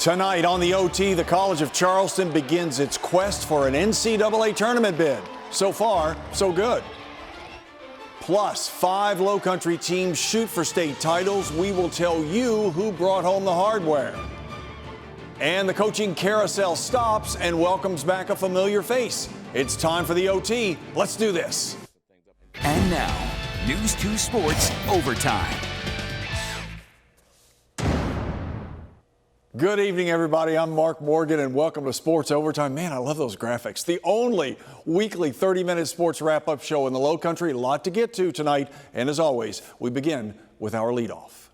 Tonight on the OT, the College of Charleston begins its quest for an NCAA tournament bid. So far, so good. Plus, 5 Lowcountry teams shoot for state titles. We will tell you who brought home the hardware. And the coaching carousel stops and welcomes back a familiar face. It's time for the OT. Let's do this. And now, News 2 Sports Overtime. Good evening, everybody. I'm Mark Morgan, and welcome to Sports Overtime. Man, I love those graphics. The only weekly 30-minute sports wrap-up show in the Lowcountry. A lot to get to tonight. And as always, we begin with our leadoff.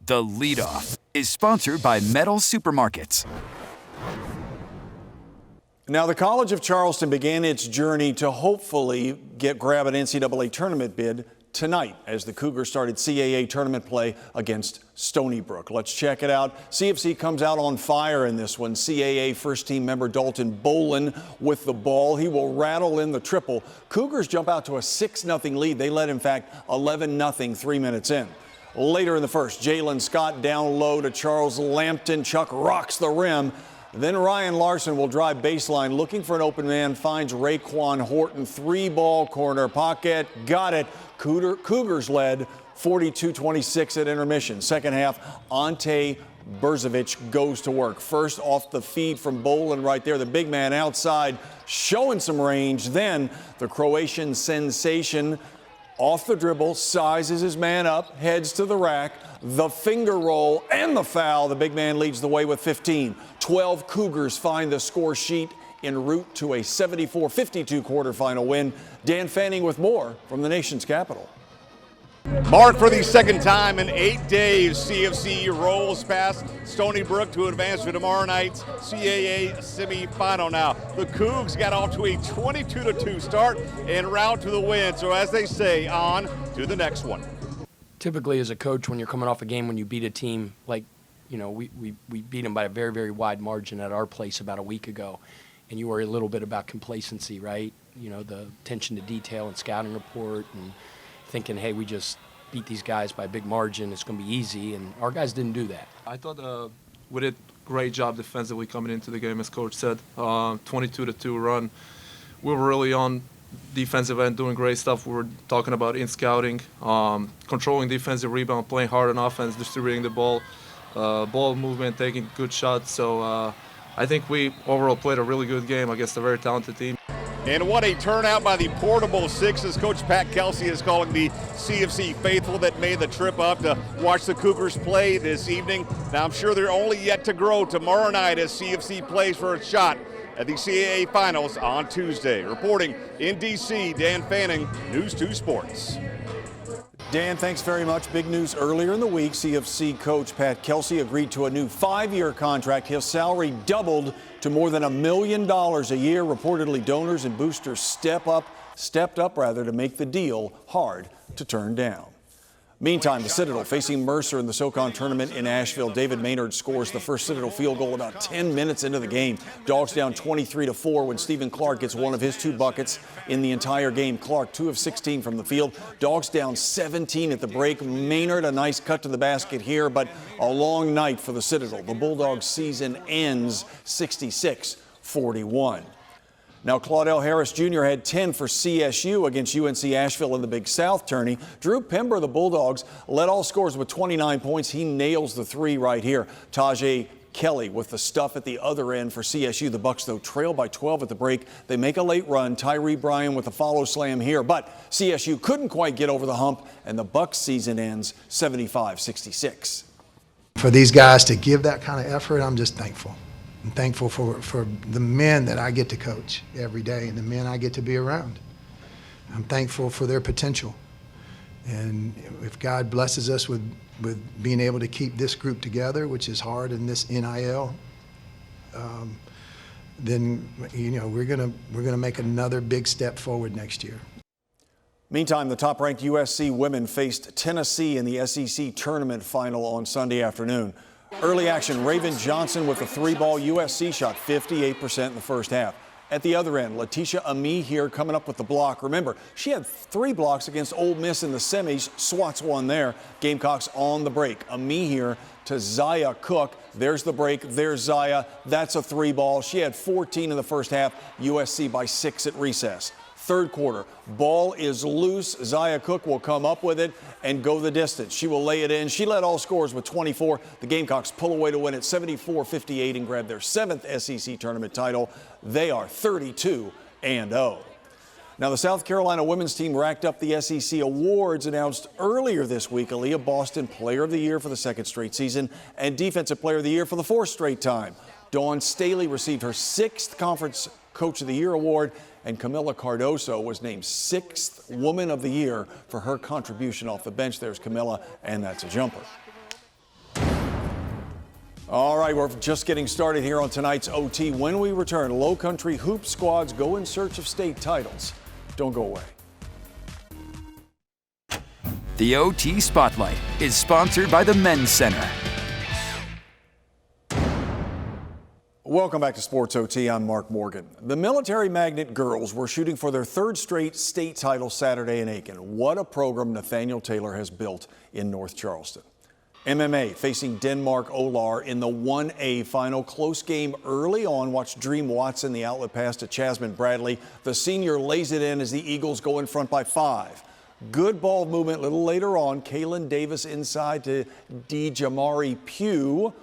The leadoff is sponsored by Metal Supermarkets. Now, the College of Charleston began its journey to hopefully grab an NCAA tournament bid tonight as the Cougars started CAA tournament play against Stony Brook. Let's check it out. CFC comes out on fire in this one. CAA first team member Dalton Bolin with the ball. He will rattle in the triple. Cougars jump out to a 6-0 lead. They led, in fact, 11-0 3 minutes in. Later in the first, Jalen Scott down low to Charles Lampton. Chuck rocks the rim. Then Ryan Larson will drive baseline, looking for an open man, finds Raekwon Horton, 3-ball corner pocket, got it. Cougars led 42-26 at intermission. Second half, Ante Berzovic goes to work. First off the feed from Bolin right there, the big man outside showing some range. Then the Croatian sensation off the dribble, sizes his man up, heads to the rack, the finger roll and the foul. The big man leads the way with 15. 12 Cougars find the score sheet en route to a 74-52 quarterfinal win. Dan Fanning with more from the nation's capital. Mark, for the second time in 8 days, CFC rolls past Stony Brook to advance to tomorrow night's CAA semifinal. Now, the Cougs got off to a 22-2 start en route to the win. So as they say, on to the next one. Typically, as a coach, when you're coming off a game, when you beat a team like, you know, we beat them by a very, very wide margin at our place about a week ago, and you worry a little bit about complacency, right? You know, the attention to detail and scouting report and thinking, hey, we just beat these guys by a big margin, it's going to be easy, and our guys didn't do that. I thought we did great job defensively coming into the game, as Coach said. 22-2 run. We were really on defensive end, doing great stuff. We were talking about in scouting, controlling defensive rebound, playing hard on offense, distributing the ball, ball movement, taking good shots. So I think we overall played a really good game against a very talented team. And what a turnout by the Portable Sixes. Coach Pat Kelsey is calling the CFC faithful that made the trip up to watch the Cougars play this evening. Now, I'm sure they're only yet to grow tomorrow night as CFC plays for a shot at the CAA Finals on Tuesday. Reporting in D.C., Dan Fanning, News 2 Sports. Dan, thanks very much. Big news earlier in the week. CFC coach Pat Kelsey agreed to a new 5-year contract. His salary doubled to more than $1 million a year. Reportedly, donors and boosters stepped up to make the deal hard to turn down. Meantime, the Citadel facing Mercer in the SoCon tournament in Asheville. David Maynard scores the first Citadel field goal about 10 minutes into the game. Dogs down 23-4 when Stephen Clark gets one of his 2 buckets in the entire game. Clark 2 of 16 from the field. Dogs down 17 at the break. Maynard a nice cut to the basket here, but a long night for the Citadel. The Bulldogs season ends 66-41. Now, Claudell Harris Jr. had 10 for CSU against UNC Asheville in the Big South tourney. Drew Pember, the Bulldogs, led all scorers with 29 points. He nails the 3 right here. Tajay Kelly with the stuff at the other end for CSU. The Bucks, though, trail by 12 at the break. They make a late run. Tyree Bryan with a follow slam here, but CSU couldn't quite get over the hump, and the Bucks season ends 75-66. For these guys to give that kind of effort, I'm just thankful. I'm thankful for the men that I get to coach every day and the men I get to be around. I'm thankful for their potential. And if God blesses us with being able to keep this group together, which is hard in this NIL, then we're gonna make another big step forward next year. Meantime, the top-ranked USC women faced Tennessee in the SEC tournament final on Sunday afternoon. Early action, Raven Johnson with a 3-ball. USC shot 58% in the first half. At the other end, Letitia Ami here coming up with the block. Remember, she had 3 blocks against Ole Miss in the semis. Swats won there. Gamecocks on the break. Ami here to Zaya Cook. There's the break. There's Zaya. That's a 3-ball. She had 14 in the first half. USC by 6 at recess. Third quarter, ball is loose. Zaya Cook will come up with it and go the distance. She will lay it in. She led all scorers with 24. The Gamecocks pull away to win at 74-58 and grab their 7th SEC tournament title. They are 32-0. Now, the South Carolina women's team racked up the SEC awards announced earlier this week. Aaliyah Boston, Player of the Year for the 2nd straight season and Defensive Player of the Year for the 4th straight time. Dawn Staley received her 6th Conference Coach of the Year award, and Camila Cardoso was named 6th Woman of the Year for her contribution off the bench. There's Camila, and that's a jumper. All right, we're just getting started here on tonight's OT. When we return, Lowcountry hoop squads go in search of state titles. Don't go away. The OT Spotlight is sponsored by the Men's Center. Welcome back to Sports OT. I'm Mark Morgan. The Military Magnet girls were shooting for their 3rd straight state title Saturday in Aiken. What a program Nathaniel Taylor has built in North Charleston. MMA facing Denmark Olar in the 1A final. Close game early on. Watch Dream Watson, the outlet pass to Chasmin Bradley. The senior lays it in as the Eagles go in front by 5. Good ball movement a little later on. Kaylin Davis inside to DeJamari Pugh.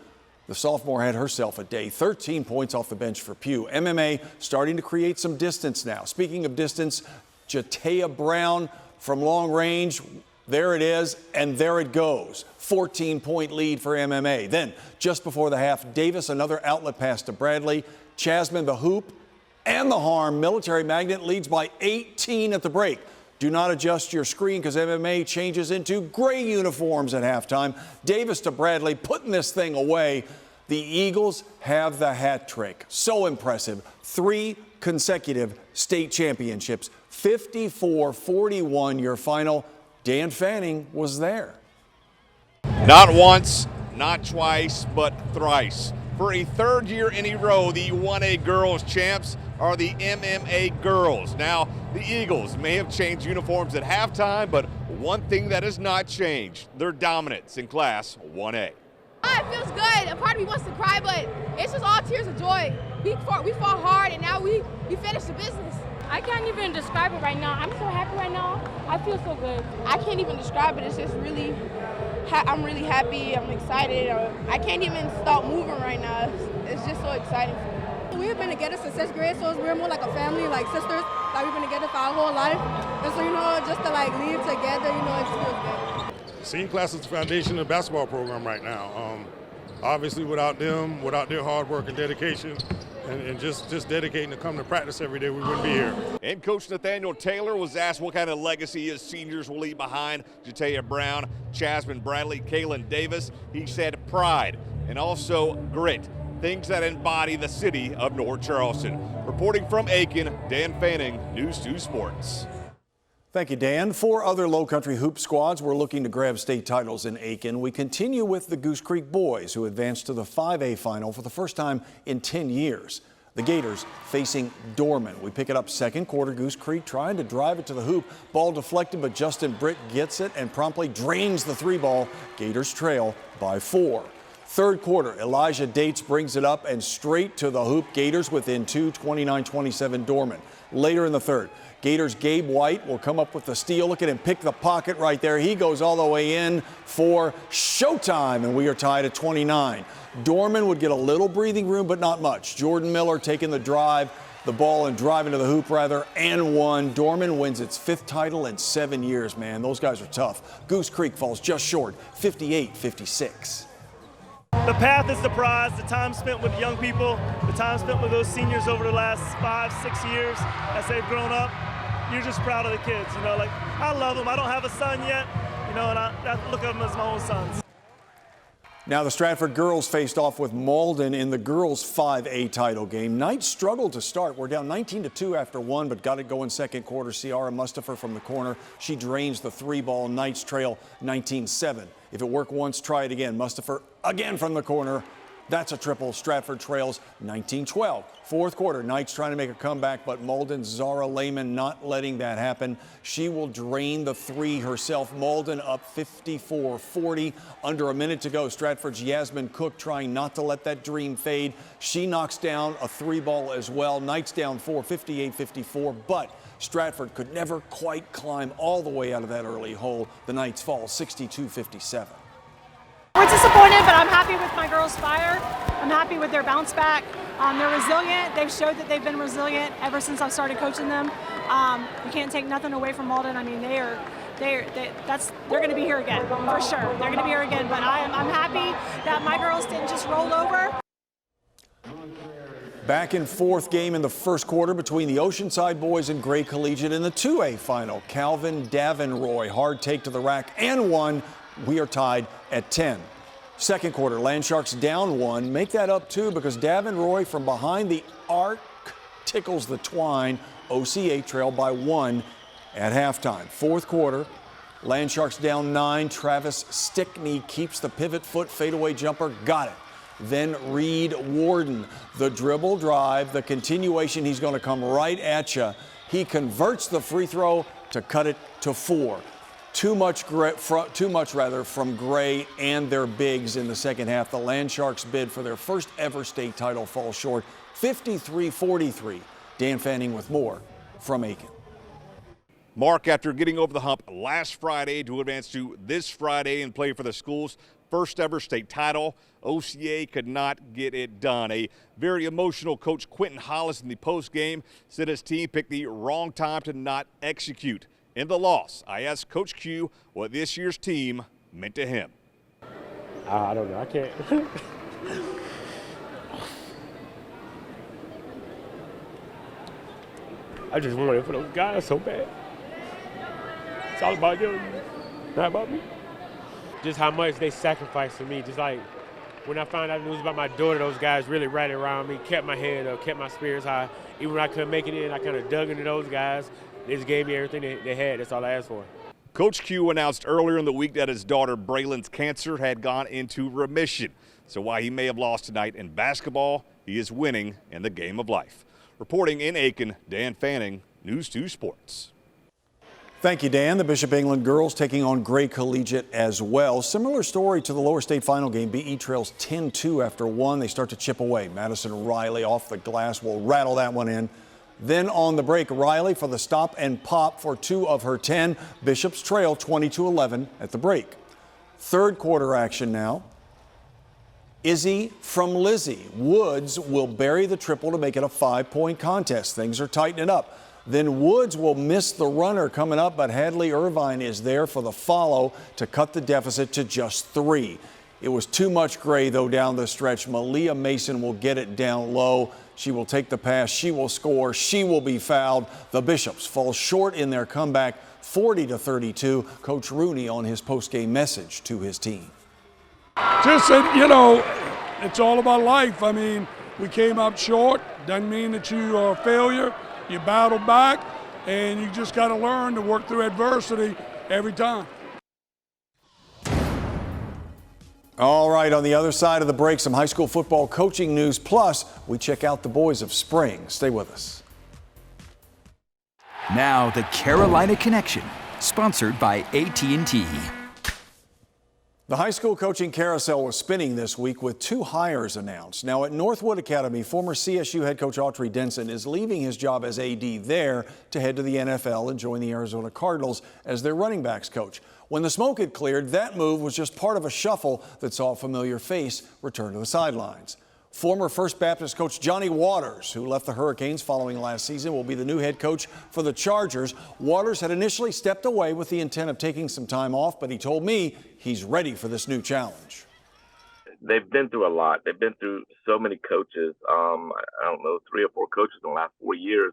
The sophomore had herself a day. 13 points off the bench for Pugh. MMA starting to create some distance now. Speaking of distance, Jatea Brown from long range. There it is, and there it goes. 14-point lead for MMA. Then, just before the half, Davis, another outlet pass to Bradley. Chasmin, the hoop, and the harm. Military Magnet leads by 18 at the break. Do not adjust your screen because MMA changes into gray uniforms at halftime. Davis to Bradley, putting this thing away. The Eagles have the hat trick. So impressive. 3 consecutive state championships. 54-41 your final. Dan Fanning was there. Not once, not twice, but thrice. For a 3rd year in a row, the 1A girls champs are the MMA girls. Now, the Eagles may have changed uniforms at halftime, but one thing that has not changed, their dominance in Class 1A. It feels good. A part of me wants to cry, but it's just all tears of joy. We fought hard, and now we finished the business. I can't even describe it right now. I'm so happy right now. I feel so good. I can't even describe it. It's just really, I'm really happy. I'm excited. I can't even stop moving right now. It's just so exciting for me. We've been together since 6th grade, so we're more like a family, like sisters. Like we've been together for our whole life. And so, just to like leave together, it feels good. Senior class is the foundation of the basketball program right now. Obviously, without them, without their hard work and dedication, and just dedicating to come to practice every day, we wouldn't be here. And Coach Nathaniel Taylor was asked what kind of legacy his seniors will leave behind. Jatea Brown, Chasmin Bradley, Kaylin Davis. He said pride and also grit, things that embody the city of North Charleston. Reporting from Aiken, Dan Fanning, News 2 Sports. Thank you, Dan. 4 other Lowcountry hoop squads were looking to grab state titles in Aiken. We continue with the Goose Creek boys, who advanced to the 5A final for the first time in 10 years. The Gators facing Dorman. We pick it up 2nd quarter. Goose Creek trying to drive it to the hoop. Ball deflected, but Justin Britt gets it and promptly drains the 3-ball. Gators trail by 4. 3rd quarter, Elijah Dates brings it up and straight to the hoop. Gators within 2, 29-27 Dorman. Later in the 3rd, Gators' Gabe White will come up with the steal. Look at him pick the pocket right there. He goes all the way in for showtime, and we are tied at 29. Dorman would get a little breathing room, but not much. Jordan Miller taking the ball and driving to the hoop rather, and one. Dorman wins its 5th title in 7 years, man. Those guys are tough. Goose Creek falls just short, 58-56. The path is the prize, the time spent with young people, the time spent with those seniors over the last 5-6 years as they've grown up. You're just proud of the kids, I love them. I don't have a son yet, and I look at them as my own sons. Now the Stratford girls faced off with Malden in the girls' 5A title game. Knights struggled to start. We're down 19-2 after 1, but got it going 2nd quarter. Ciara Mustafa from the corner. She drains the 3-ball. Knights trail 19-7. If it worked once, try it again. Mustafa again from the corner. That's a triple. Stratford trails 19-12. Fourth quarter, Knights trying to make a comeback, but Malden's Zara Lehman not letting that happen. She will drain the three herself. Malden up 54-40. Under a minute to go. Stratford's Yasmin Cook trying not to let that dream fade. She knocks down a three ball as well. Knights down 4, 58-54, but Stratford could never quite climb all the way out of that early hole. The Knights fall 62-57. We're disappointed, but I'm happy with my girls' fire. I'm happy with their bounce back. They're resilient. They've showed that they've been resilient ever since I've started coaching them. We can't take nothing away from Malden. I mean, they're going to be here again for sure. They're going to be here again. But I'm happy that my girls didn't just roll over. Back in fourth game in the first quarter between the Oceanside boys and Gray Collegiate in the 2A final. Calvin Davenroy, hard take to the rack and one. We are tied at 10. Second quarter, Land Sharks down one. Make that up two because Davenroy from behind the arc tickles the twine. OCA trail by 1 at halftime. Fourth quarter, Land Sharks down 9. Travis Stickney keeps the pivot foot fadeaway jumper. Got it. Then Reed Warden, the dribble drive, the continuation. He's going to come right at you. He converts the free throw to cut it to 4. Too much from Gray and their bigs in the second half. The Land Sharks bid for their first ever state title falls short, 53-43. Dan Fanning with more from Aiken. Mark, after getting over the hump last Friday to advance to this Friday and play for the school's first ever state title, OCA could not get it done. A very emotional coach, Quentin Hollis, in the postgame said his team picked the wrong time to not execute. In the loss, I asked Coach Q what this year's team meant to him. I don't know. I can't. I just wanted for those guys so bad. It's all about them, not about me. Just how much they sacrificed for me. Just like when I found out news about my daughter, those guys really rallied around me, kept my head up, kept my spirits high. Even when I couldn't make it in, I kind of dug into those guys. They just gave me everything they had. That's all I asked for. Coach Q announced earlier in the week that his daughter Braylon's cancer had gone into remission. So while he may have lost tonight in basketball, he is winning in the game of life. Reporting in Aiken, Dan Fanning, News 2 Sports. Thank you, Dan. The Bishop England girls taking on Gray Collegiate as well. Similar story to the lower state final game. BE trails 10-2 after 1. They start to chip away. Madison Riley off the glass will rattle that one in. Then on the break, Riley for the stop and pop for 2 of her 10. Bishops trail 20-11 at the break. Third quarter action now. Izzy from Lizzie. Woods will bury the triple to make it a 5-point contest. Things are tightening up. Then Woods will miss the runner coming up, but Hadley Irvine is there for the follow to cut the deficit to just 3. It was too much Gray, though, down the stretch. Malia Mason will get it down low. She will take the pass. She will score. She will be fouled. The Bishops fall short in their comeback, 40-32. Coach Rooney on his postgame message to his team. Just said, you know, it's all about life. I mean, we came up short. Doesn't mean that you are a failure. You battle back, and you just got to learn to work through adversity every time. All right, on the other side of the break, some high school football coaching news. Plus, we check out the boys of spring. Stay with us. Now, the Carolina Connection, sponsored by AT&T. The high school coaching carousel was spinning this week with 2 hires announced. Now at Northwood Academy, former CSU head coach Autry Denson is leaving his job as AD there to head to the NFL and join the Arizona Cardinals as their running backs coach. When the smoke had cleared, that move was just part of a shuffle that saw a familiar face return to the sidelines. Former First Baptist coach Johnny Waters, who left the Hurricanes following last season, will be the new head coach for the Chargers. Waters had initially stepped away with the intent of taking some time off, but he told me he's ready for this new challenge. They've been through a lot. They've been through so many coaches. I don't know, 3 or 4 coaches in the last 4 years.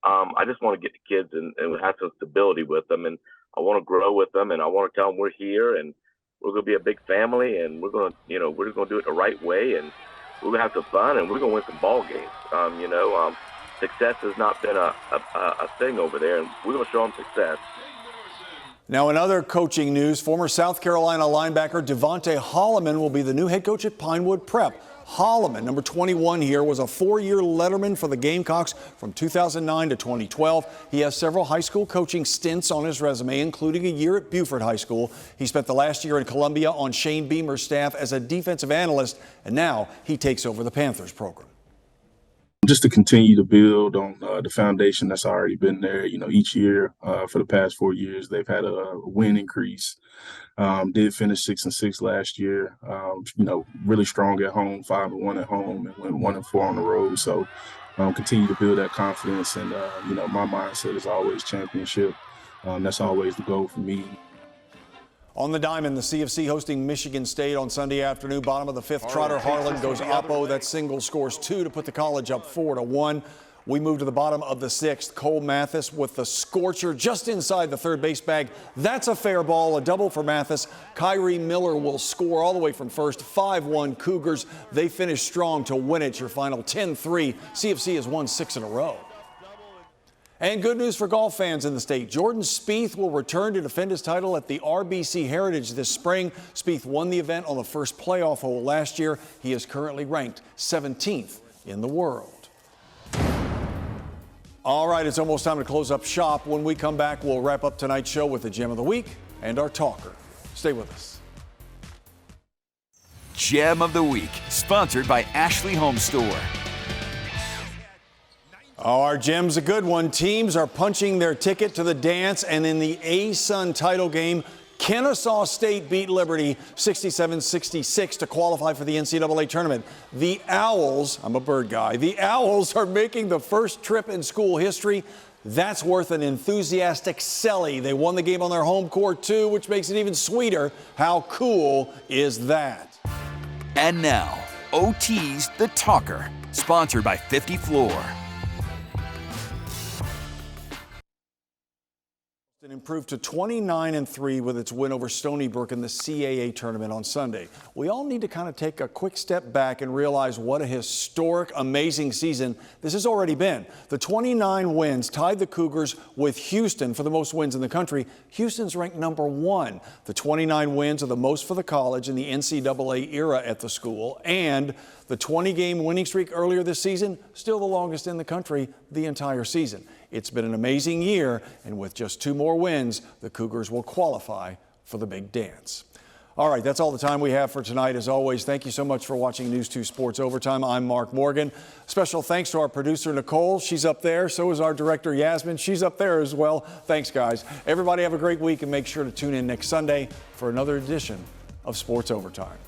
I just want to get the kids and have some stability with them, and I want to grow with them, and I want to tell them we're here and we're going to be a big family, and we're going to, we're just going to do it the right way, and we're going to have some fun, and we're going to win some ball games. Success has not been a thing over there, and we're going to show them success. Now, in other coaching news, former South Carolina linebacker Devontae Holloman will be the new head coach at Pinewood Prep. Holloman, number 21 here, was a 4-year letterman for the Gamecocks from 2009 to 2012. He has several high school coaching stints on his resume, including a year at Buford High School. He spent the last year in Columbia on Shane Beamer's staff as a defensive analyst, and now he takes over the Panthers program. Just to continue to build on the foundation that's already been there. You know, each year for the past 4 years, they've had a win increase. Did finish 6-6 last year. You know, really strong at home, 5-1 at home, and went 1-4 on the road. So continue to build that confidence. And, you know, my mindset is always championship. That's always the goal for me. On the diamond, the CFC hosting Michigan State on Sunday afternoon. Bottom of the fifth, Trotter Harlan goes oppo. That single scores 2 to put the College up 4-1. We move to the bottom of the sixth. Cole Mathis with the scorcher just inside the third base bag. That's a fair ball, a double for Mathis. Kyrie Miller will score all the way from first. 5-1 Cougars. They finish strong to win it. Your final 10-3. CFC has won 6 in a row. And good news for golf fans in the state. Jordan Spieth will return to defend his title at the RBC Heritage this spring. Spieth won the event on the first playoff hole last year. He is currently ranked 17th in the world. All right, it's almost time to close up shop. When we come back, we'll wrap up tonight's show with the Gem of the Week and our talker. Stay with us. Gem of the Week, sponsored by Ashley Home Store. Oh, our gem's a good one. Teams are punching their ticket to the dance, and in the A-Sun title game, Kennesaw State beat Liberty 67-66 to qualify for the NCAA tournament. The Owls, I'm a bird guy, the Owls are making the first trip in school history. That's worth an enthusiastic celly. They won the game on their home court too, which makes it even sweeter. How cool is that? And now, OT's The Talker, sponsored by 50 Floor. Improved to 29-3 with its win over Stony Brook in the CAA tournament on Sunday. We all need to kind of take a quick step back and realize what a historic, amazing season this has already been. The 29 wins tied the Cougars with Houston for the most wins in the country. Houston's ranked number 1. The 29 wins are the most for the college in the NCAA era at the school, and the 20-game winning streak earlier this season, still the longest in the country the entire season. It's been an amazing year, and with just 2 more wins, the Cougars will qualify for the big dance. All right, that's all the time we have for tonight. As always, thank you so much for watching News 2 Sports Overtime. I'm Mark Morgan. Special thanks to our producer, Nicole. She's up there. So is our director, Yasmin. She's up there as well. Thanks, guys. Everybody have a great week, and make sure to tune in next Sunday for another edition of Sports Overtime.